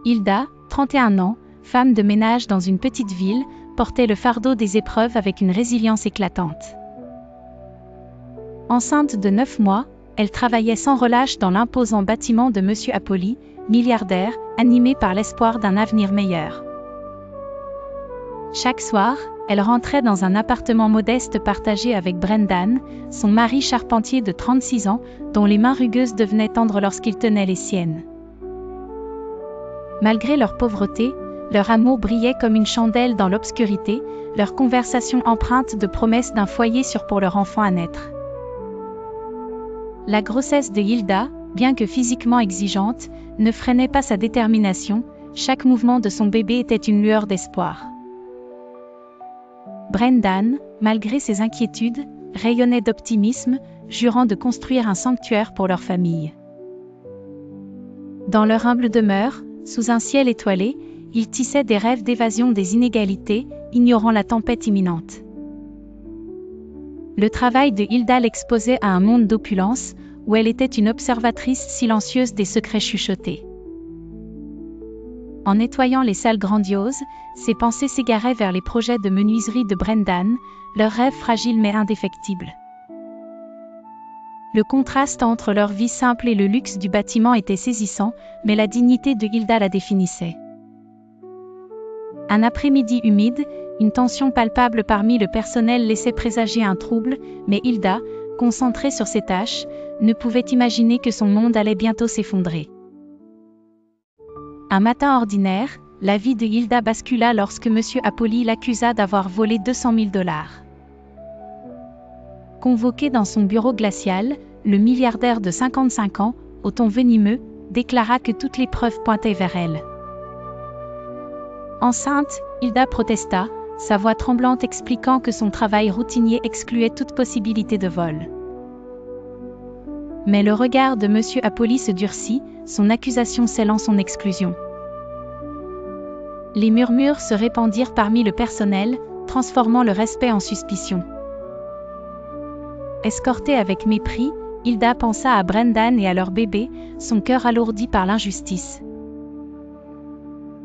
Hilda, 31 ans, femme de ménage dans une petite ville, portait le fardeau des épreuves avec une résilience éclatante. Enceinte de 9 mois, elle travaillait sans relâche dans l'imposant bâtiment de Monsieur Apolli, milliardaire, animé par l'espoir d'un avenir meilleur. Chaque soir, elle rentrait dans un appartement modeste partagé avec Brendan, son mari charpentier de 36 ans, dont les mains rugueuses devenaient tendres lorsqu'il tenait les siennes. Malgré leur pauvreté, leur amour brillait comme une chandelle dans l'obscurité, leur conversation empreinte de promesses d'un foyer sûr pour leur enfant à naître. La grossesse de Hilda, bien que physiquement exigeante, ne freinait pas sa détermination, chaque mouvement de son bébé était une lueur d'espoir. Brendan, malgré ses inquiétudes, rayonnait d'optimisme, jurant de construire un sanctuaire pour leur famille. Dans leur humble demeure, sous un ciel étoilé, ils tissaient des rêves d'évasion des inégalités, ignorant la tempête imminente. Le travail de Hilda l'exposait à un monde d'opulence, où elle était une observatrice silencieuse des secrets chuchotés. En nettoyant les salles grandioses, ses pensées s'égaraient vers les projets de menuiserie de Brendan, leurs rêves fragiles mais indéfectibles. Le contraste entre leur vie simple et le luxe du bâtiment était saisissant, mais la dignité de Hilda la définissait. Un après-midi humide, une tension palpable parmi le personnel laissait présager un trouble, mais Hilda, concentrée sur ses tâches, ne pouvait imaginer que son monde allait bientôt s'effondrer. Un matin ordinaire, la vie de Hilda bascula lorsque Monsieur Apolli l'accusa d'avoir volé 200 000 $. Convoqué dans son bureau glacial, le milliardaire de 55 ans, au ton venimeux, déclara que toutes les preuves pointaient vers elle. Enceinte, Hilda protesta, sa voix tremblante expliquant que son travail routinier excluait toute possibilité de vol. Mais le regard de Monsieur Apolli se durcit, son accusation scellant son exclusion. Les murmures se répandirent parmi le personnel, transformant le respect en suspicion. Escortée avec mépris, Hilda pensa à Brendan et à leur bébé, son cœur alourdi par l'injustice.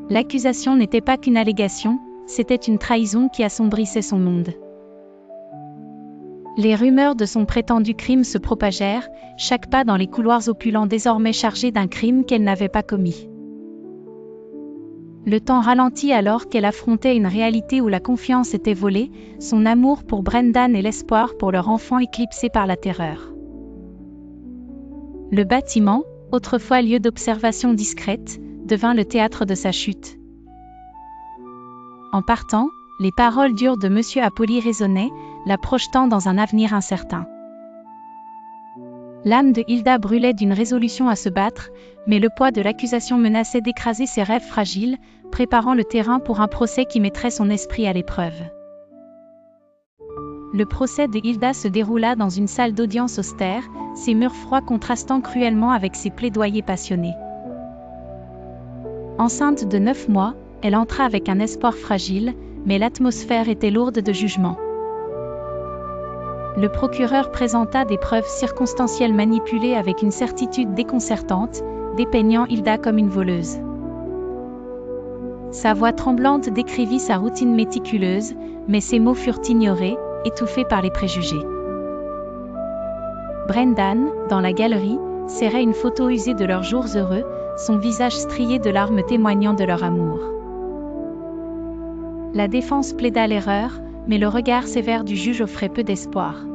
L'accusation n'était pas qu'une allégation, c'était une trahison qui assombrissait son monde. Les rumeurs de son prétendu crime se propagèrent, chaque pas dans les couloirs opulents désormais chargé d'un crime qu'elle n'avait pas commis. Le temps ralentit alors qu'elle affrontait une réalité où la confiance était volée, son amour pour Brendan et l'espoir pour leur enfant éclipsé par la terreur. Le bâtiment, autrefois lieu d'observation discrète, devint le théâtre de sa chute. En partant, les paroles dures de Monsieur Apolli résonnaient, la projetant dans un avenir incertain. L'âme de Hilda brûlait d'une résolution à se battre, mais le poids de l'accusation menaçait d'écraser ses rêves fragiles, préparant le terrain pour un procès qui mettrait son esprit à l'épreuve. Le procès de Hilda se déroula dans une salle d'audience austère, ses murs froids contrastant cruellement avec ses plaidoyers passionnés. Enceinte de 9 mois, elle entra avec un espoir fragile, mais l'atmosphère était lourde de jugement. Le procureur présenta des preuves circonstancielles manipulées avec une certitude déconcertante, dépeignant Hilda comme une voleuse. Sa voix tremblante décrivit sa routine méticuleuse, mais ses mots furent ignorés, étouffés par les préjugés. Brendan, dans la galerie, serrait une photo usée de leurs jours heureux, son visage strié de larmes témoignant de leur amour. La défense plaida l'erreur, mais le regard sévère du juge offrait peu d'espoir.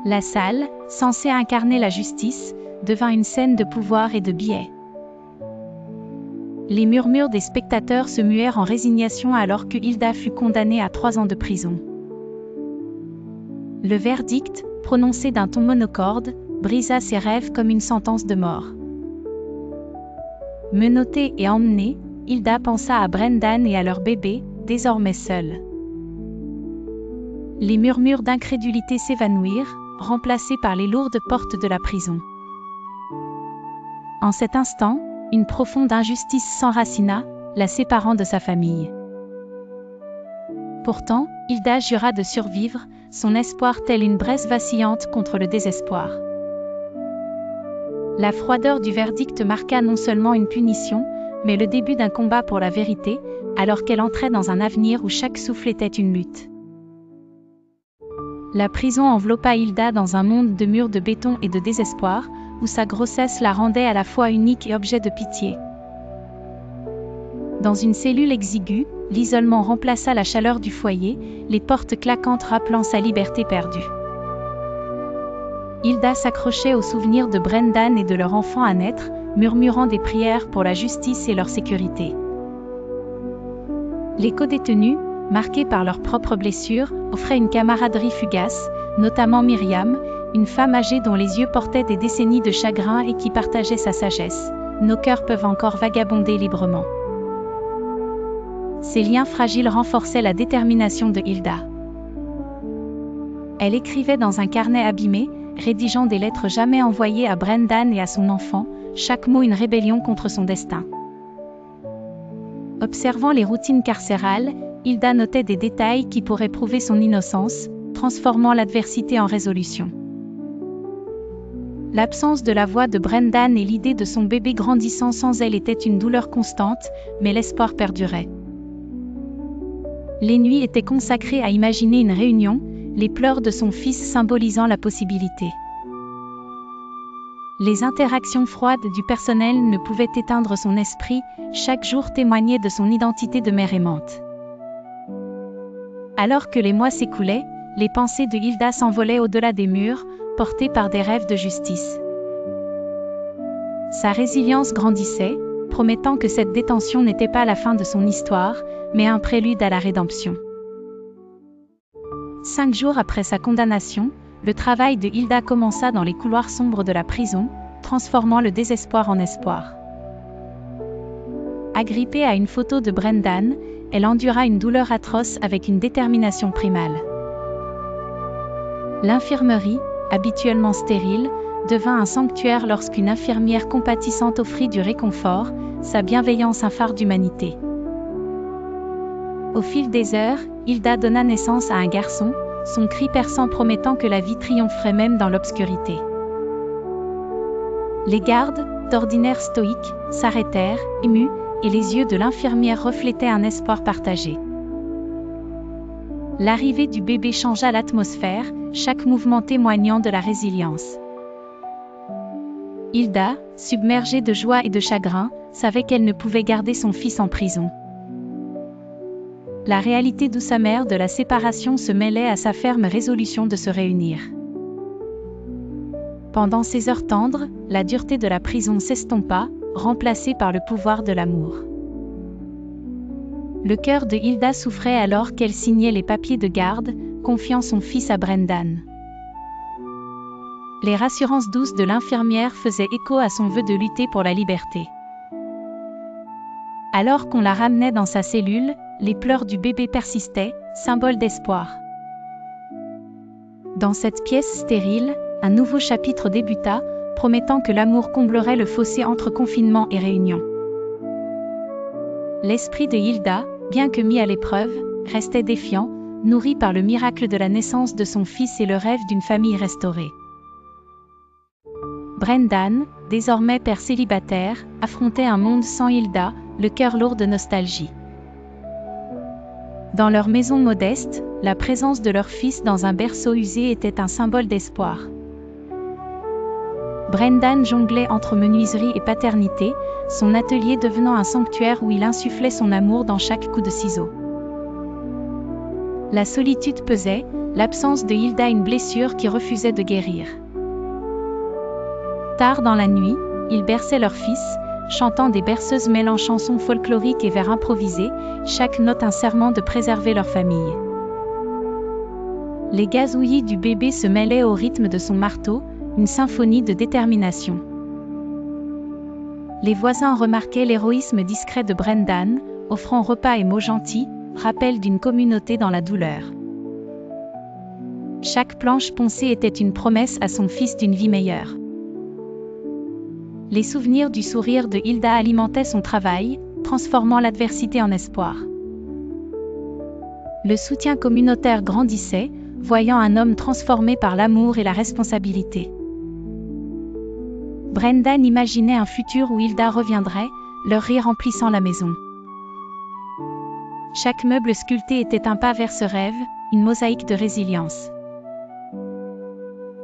La salle, censée incarner la justice, devint une scène de pouvoir et de biais. Les murmures des spectateurs se muèrent en résignation alors que Hilda fut condamnée à 3 ans de prison. Le verdict, prononcé d'un ton monocorde, brisa ses rêves comme une sentence de mort. Menottée et emmenée, Hilda pensa à Brendan et à leur bébé, désormais seuls. Les murmures d'incrédulité s'évanouirent, remplacés par les lourdes portes de la prison. En cet instant, une profonde injustice s'enracina, la séparant de sa famille. Pourtant, Hilda jura de survivre, son espoir tel une braise vacillante contre le désespoir. La froideur du verdict marqua non seulement une punition, mais le début d'un combat pour la vérité, alors qu'elle entrait dans un avenir où chaque souffle était une lutte. La prison enveloppa Hilda dans un monde de murs de béton et de désespoir, où sa grossesse la rendait à la fois unique et objet de pitié. Dans une cellule exiguë, l'isolement remplaça la chaleur du foyer, les portes claquantes rappelant sa liberté perdue. Hilda s'accrochait aux souvenirs de Brendan et de leur enfant à naître, murmurant des prières pour la justice et leur sécurité. Les codétenus, marqués par leurs propres blessures, offraient une camaraderie fugace, notamment Myriam, une femme âgée dont les yeux portaient des décennies de chagrin et qui partageait sa sagesse. Nos cœurs peuvent encore vagabonder librement. Ces liens fragiles renforçaient la détermination de Hilda. Elle écrivait dans un carnet abîmé, rédigeant des lettres jamais envoyées à Brendan et à son enfant, chaque mot une rébellion contre son destin. Observant les routines carcérales, Hilda notait des détails qui pourraient prouver son innocence, transformant l'adversité en résolution. L'absence de la voix de Brendan et l'idée de son bébé grandissant sans elle était une douleur constante, mais l'espoir perdurait. Les nuits étaient consacrées à imaginer une réunion, les pleurs de son fils symbolisant la possibilité. Les interactions froides du personnel ne pouvaient éteindre son esprit, chaque jour témoignait de son identité de mère aimante. Alors que les mois s'écoulaient, les pensées de Hilda s'envolaient au-delà des murs, portées par des rêves de justice. Sa résilience grandissait, promettant que cette détention n'était pas la fin de son histoire, mais un prélude à la rédemption. 5 jours après sa condamnation, le travail de Hilda commença dans les couloirs sombres de la prison, transformant le désespoir en espoir. Agrippée à une photo de Brendan, elle endura une douleur atroce avec une détermination primale. L'infirmerie, habituellement stérile, devint un sanctuaire lorsqu'une infirmière compatissante offrit du réconfort, sa bienveillance un phare d'humanité. Au fil des heures, Hilda donna naissance à un garçon, son cri perçant promettant que la vie triompherait même dans l'obscurité. Les gardes, d'ordinaire stoïques, s'arrêtèrent, émus, et les yeux de l'infirmière reflétaient un espoir partagé. L'arrivée du bébé changea l'atmosphère, chaque mouvement témoignant de la résilience. Hilda, submergée de joie et de chagrin, savait qu'elle ne pouvait garder son fils en prison. La réalité douce amère de la séparation se mêlait à sa ferme résolution de se réunir. Pendant ces heures tendres, la dureté de la prison s'estompa, remplacée par le pouvoir de l'amour. Le cœur de Hilda souffrait alors qu'elle signait les papiers de garde, confiant son fils à Brendan. Les rassurances douces de l'infirmière faisaient écho à son vœu de lutter pour la liberté. Alors qu'on la ramenait dans sa cellule, les pleurs du bébé persistaient, symbole d'espoir. Dans cette pièce stérile, un nouveau chapitre débuta, promettant que l'amour comblerait le fossé entre confinement et réunion. L'esprit de Hilda, bien que mis à l'épreuve, restait défiant, nourri par le miracle de la naissance de son fils et le rêve d'une famille restaurée. Brendan, désormais père célibataire, affrontait un monde sans Hilda, le cœur lourd de nostalgie. Dans leur maison modeste, la présence de leur fils dans un berceau usé était un symbole d'espoir. Brendan jonglait entre menuiserie et paternité, son atelier devenant un sanctuaire où il insufflait son amour dans chaque coup de ciseau. La solitude pesait, l'absence de Hilda une blessure qui refusait de guérir. Tard dans la nuit, ils berçaient leur fils, chantant des berceuses mêlant chansons folkloriques et vers improvisés, chaque note un serment de préserver leur famille. Les gazouillis du bébé se mêlaient au rythme de son marteau, une symphonie de détermination. Les voisins remarquaient l'héroïsme discret de Brendan, offrant repas et mots gentils, rappel d'une communauté dans la douleur. Chaque planche poncée était une promesse à son fils d'une vie meilleure. Les souvenirs du sourire de Hilda alimentaient son travail, transformant l'adversité en espoir. Le soutien communautaire grandissait, voyant un homme transformé par l'amour et la responsabilité. Brendan imaginait un futur où Hilda reviendrait, leur rire remplissant la maison. Chaque meuble sculpté était un pas vers ce rêve, une mosaïque de résilience.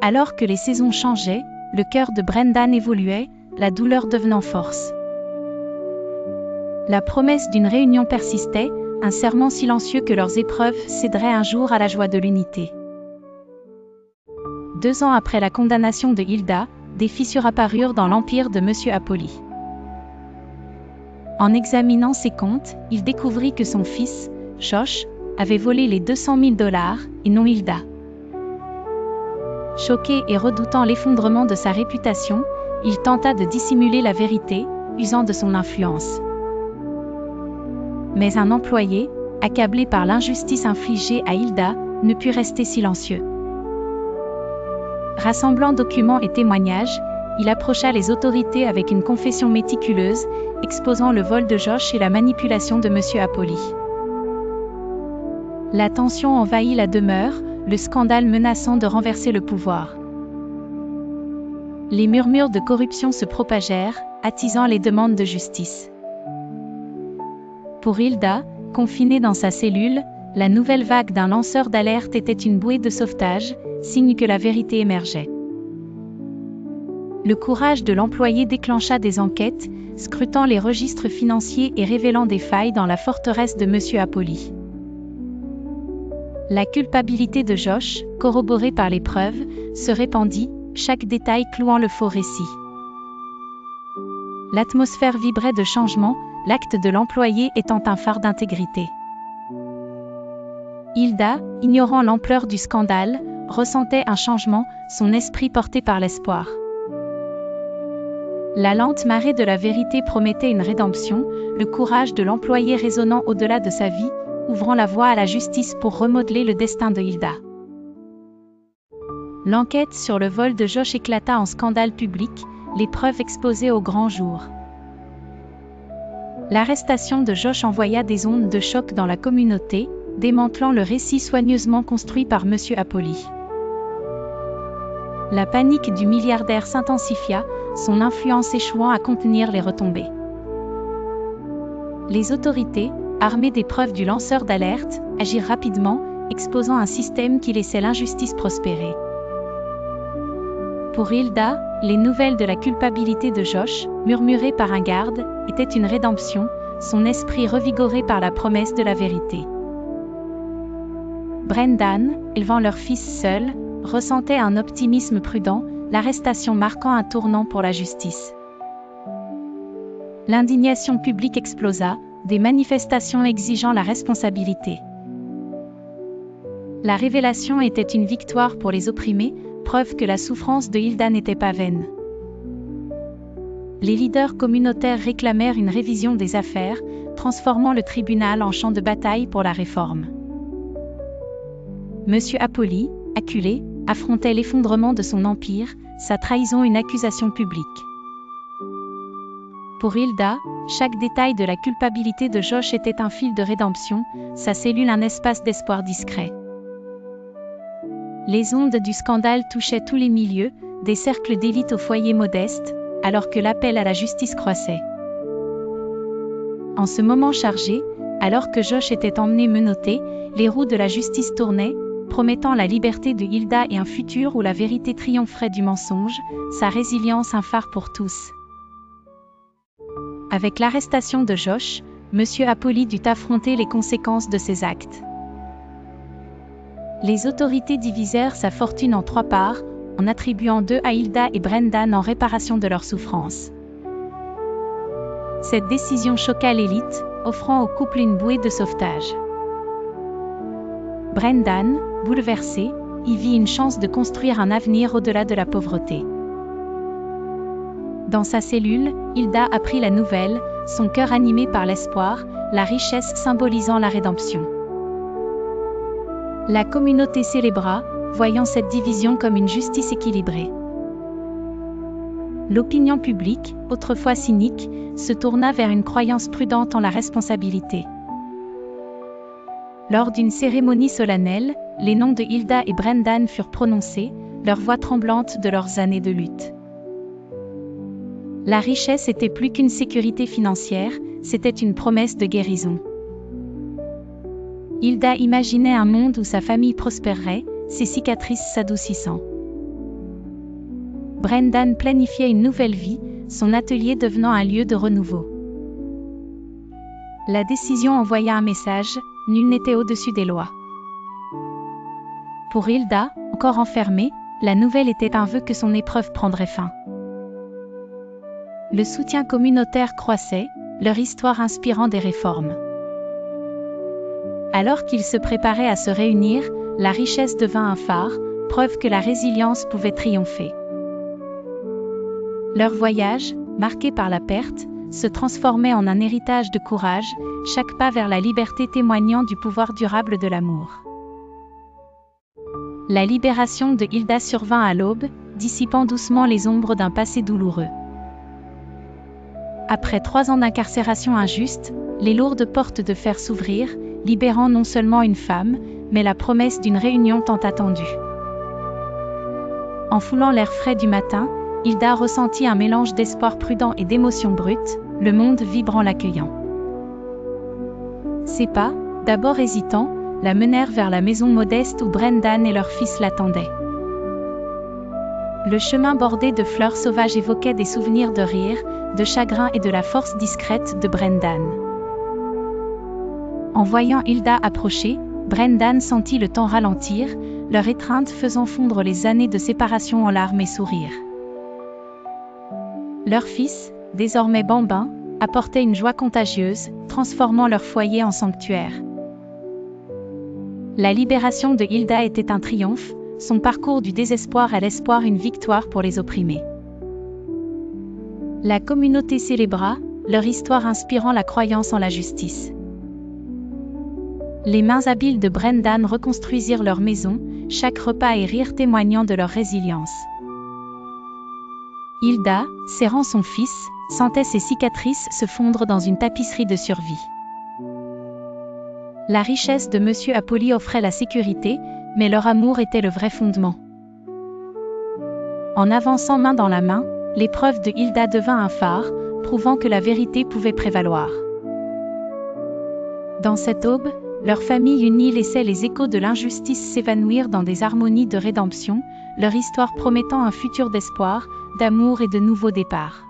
Alors que les saisons changeaient, le cœur de Brendan évoluait, la douleur devenant force. La promesse d'une réunion persistait, un serment silencieux que leurs épreuves céderaient un jour à la joie de l'unité. 2 ans après la condamnation de Hilda, des fissures apparurent dans l'empire de Monsieur Apolly. En examinant ses comptes, il découvrit que son fils, Josh, avait volé les $200 000 et non Hilda. Choqué et redoutant l'effondrement de sa réputation, il tenta de dissimuler la vérité, usant de son influence. Mais un employé, accablé par l'injustice infligée à Hilda, ne put rester silencieux. Rassemblant documents et témoignages, il approcha les autorités avec une confession méticuleuse, exposant le vol de Josh et la manipulation de Monsieur Apolly. La tension envahit la demeure, le scandale menaçant de renverser le pouvoir. Les murmures de corruption se propagèrent, attisant les demandes de justice. Pour Hilda, confinée dans sa cellule, la nouvelle vague d'un lanceur d'alerte était une bouée de sauvetage, signe que la vérité émergeait. Le courage de l'employé déclencha des enquêtes, scrutant les registres financiers et révélant des failles dans la forteresse de Monsieur Apolly. La culpabilité de Josh, corroborée par les preuves, se répandit, chaque détail clouant le faux récit. L'atmosphère vibrait de changement, l'acte de l'employé étant un phare d'intégrité. Hilda, ignorant l'ampleur du scandale, ressentait un changement, son esprit porté par l'espoir. La lente marée de la vérité promettait une rédemption, le courage de l'employé résonnant au-delà de sa vie, ouvrant la voie à la justice pour remodeler le destin de Hilda. L'enquête sur le vol de Josh éclata en scandale public, les preuves exposées au grand jour. L'arrestation de Josh envoya des ondes de choc dans la communauté, démantelant le récit soigneusement construit par Monsieur Apolly. La panique du milliardaire s'intensifia, son influence échouant à contenir les retombées. Les autorités, armées des preuves du lanceur d'alerte, agirent rapidement, exposant un système qui laissait l'injustice prospérer. Pour Hilda, les nouvelles de la culpabilité de Josh, murmurées par un garde, étaient une rédemption, son esprit revigoré par la promesse de la vérité. Brendan, élevant leur fils seul, ressentait un optimisme prudent, l'arrestation marquant un tournant pour la justice. L'indignation publique explosa, des manifestations exigeant la responsabilité. La révélation était une victoire pour les opprimés, preuve que la souffrance de Hilda n'était pas vaine. Les leaders communautaires réclamèrent une révision des affaires, transformant le tribunal en champ de bataille pour la réforme. Monsieur Apolly, acculé, affrontait l'effondrement de son empire, sa trahison une accusation publique. Pour Hilda, chaque détail de la culpabilité de Josh était un fil de rédemption, sa cellule un espace d'espoir discret. Les ondes du scandale touchaient tous les milieux, des cercles d'élite aux foyers modestes, alors que l'appel à la justice croissait. En ce moment chargé, alors que Josh était emmené menotté, les roues de la justice tournaient, promettant la liberté de Hilda et un futur où la vérité triompherait du mensonge, sa résilience un phare pour tous. Avec l'arrestation de Josh, Monsieur Apolly dut affronter les conséquences de ses actes. Les autorités divisèrent sa fortune en 3 parts, en attribuant 2 à Hilda et Brendan en réparation de leurs souffrances. Cette décision choqua l'élite, offrant au couple une bouée de sauvetage. Brendan, bouleversé, y vit une chance de construire un avenir au-delà de la pauvreté. Dans sa cellule, Hilda apprit la nouvelle, son cœur animé par l'espoir, la richesse symbolisant la rédemption. La communauté célébra, voyant cette division comme une justice équilibrée. L'opinion publique, autrefois cynique, se tourna vers une croyance prudente en la responsabilité. Lors d'une cérémonie solennelle, les noms de Hilda et Brendan furent prononcés, leurs voix tremblantes de leurs années de lutte. La richesse était plus qu'une sécurité financière, c'était une promesse de guérison. Hilda imaginait un monde où sa famille prospérerait, ses cicatrices s'adoucissant. Brendan planifiait une nouvelle vie, son atelier devenant un lieu de renouveau. La décision envoya un message, nul n'était au-dessus des lois. Pour Hilda, encore enfermée, la nouvelle était un vœu que son épreuve prendrait fin. Le soutien communautaire croissait, leur histoire inspirant des réformes. Alors qu'ils se préparaient à se réunir, la richesse devint un phare, preuve que la résilience pouvait triompher. Leur voyage, marqué par la perte, se transformait en un héritage de courage, chaque pas vers la liberté témoignant du pouvoir durable de l'amour. La libération de Hilda survint à l'aube, dissipant doucement les ombres d'un passé douloureux. Après 3 ans d'incarcération injuste, les lourdes portes de fer s'ouvrirent, libérant non seulement une femme, mais la promesse d'une réunion tant attendue. En foulant l'air frais du matin, Hilda ressentit un mélange d'espoir prudent et d'émotion brute, le monde vibrant l'accueillant. Ses pas, d'abord hésitants, la menèrent vers la maison modeste où Brendan et leur fils l'attendaient. Le chemin bordé de fleurs sauvages évoquait des souvenirs de rire, de chagrin et de la force discrète de Brendan. En voyant Hilda approcher, Brendan sentit le temps ralentir, leur étreinte faisant fondre les années de séparation en larmes et sourires. Leur fils, désormais bambin, apportait une joie contagieuse, transformant leur foyer en sanctuaire. La libération de Hilda était un triomphe, son parcours du désespoir à l'espoir une victoire pour les opprimés. La communauté célébra, leur histoire inspirant la croyance en la justice. Les mains habiles de Brendan reconstruisirent leur maison, chaque repas et rire témoignant de leur résilience. Hilda, serrant son fils, sentait ses cicatrices se fondre dans une tapisserie de survie. La richesse de Monsieur Apolli offrait la sécurité, mais leur amour était le vrai fondement. En avançant main dans la main, l'épreuve de Hilda devint un phare, prouvant que la vérité pouvait prévaloir. Dans cette aube, leur famille unie laissait les échos de l'injustice s'évanouir dans des harmonies de rédemption, leur histoire promettant un futur d'espoir, d'amour et de nouveaux départs.